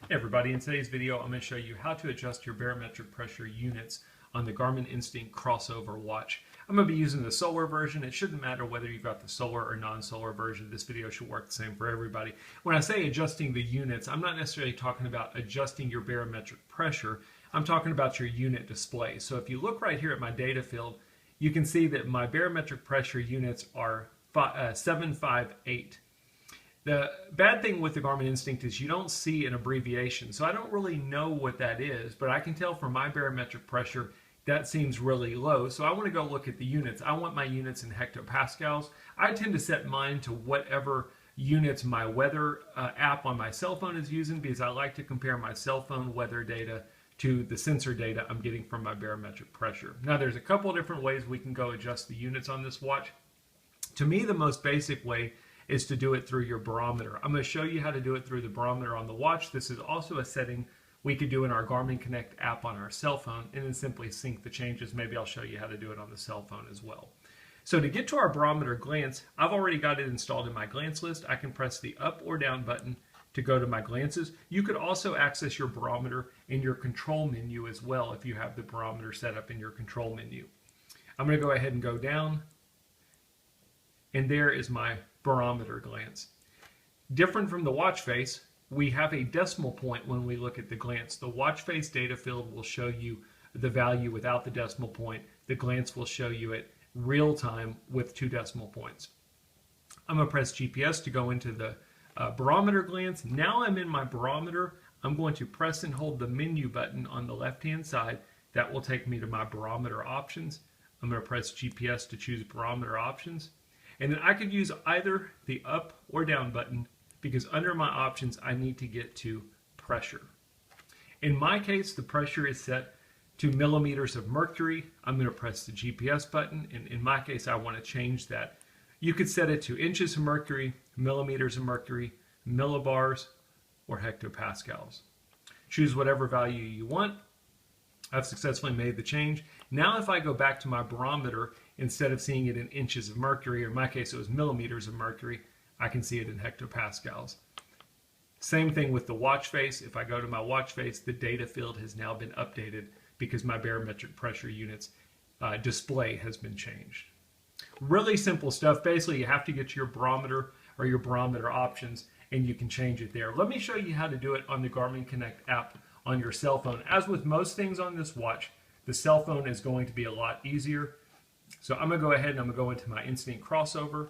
Hey everybody, in today's video I'm going to show you how to adjust your barometric pressure units on the Garmin Instinct Crossover watch. I'm going to be using the solar version. It shouldn't matter whether you've got the solar or non-solar version. This video should work the same for everybody. When I say adjusting the units, I'm not necessarily talking about adjusting your barometric pressure. I'm talking about your unit display. So if you look right here at my data field, you can see that my barometric pressure units are 758. The bad thing with the Garmin Instinct is you don't see an abbreviation, so I don't really know what that is, but I can tell from my barometric pressure that seems really low, so I want to go look at the units. I want my units in hectopascals. I tend to set mine to whatever units my weather app on my cell phone is using because I like to compare my cell phone weather data to the sensor data I'm getting from my barometric pressure. Now there's a couple of different ways we can go adjust the units on this watch. To me, the most basic way is to do it through your barometer. I'm going to show you how to do it through the barometer on the watch. This is also a setting we could do in our Garmin Connect app on our cell phone and then simply sync the changes. Maybe I'll show you how to do it on the cell phone as well. So to get to our barometer glance, I've already got it installed in my glance list. I can press the up or down button to go to my glances. You could also access your barometer in your control menu as well if you have the barometer set up in your control menu. I'm going to go ahead and go down, and there is my barometer glance. Different from the watch face, we have a decimal point when we look at the glance. The watch face data field will show you the value without the decimal point. The glance will show you it real time with 2 decimal points. I'm going to press GPS to go into the barometer glance. Now I'm in my barometer. I'm going to press and hold the menu button on the left hand side. That will take me to my barometer options. I'm going to press GPS to choose barometer options. And then I could use either the up or down button because under my options I need to get to pressure. In my case, the pressure is set to millimeters of mercury. I'm going to press the GPS button, and in my case I want to change that. You could set it to inches of mercury, millimeters of mercury, millibars, or hectopascals. Choose whatever value you want. I've successfully made the change. Now if I go back to my barometer, instead of seeing it in inches of mercury, or in my case it was millimeters of mercury, I can see it in hectopascals. Same thing with the watch face. If I go to my watch face, the data field has now been updated because my barometric pressure units display has been changed. Really simple stuff. Basically, you have to get to your barometer or your barometer options, and you can change it there. Let me show you how to do it on the Garmin Connect app on your cell phone. As with most things on this watch, the cell phone is going to be a lot easier. So I'm going to go ahead and I'm going to go into my Instinct Crossover.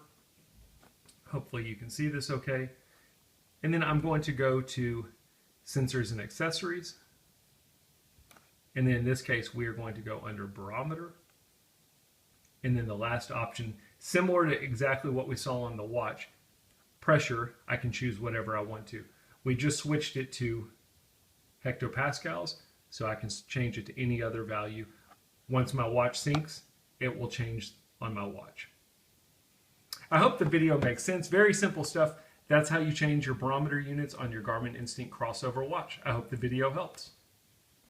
Hopefully you can see this okay. And then I'm going to go to Sensors and Accessories. And then in this case, we are going to go under Barometer. And then the last option, similar to exactly what we saw on the watch, pressure, I can choose whatever I want to. We just switched it to hectopascals, so I can change it to any other value. Once my watch syncs, it will change on my watch. I hope the video makes sense. Very simple stuff. That's how you change your barometer units on your Garmin Instinct Crossover watch. I hope the video helps.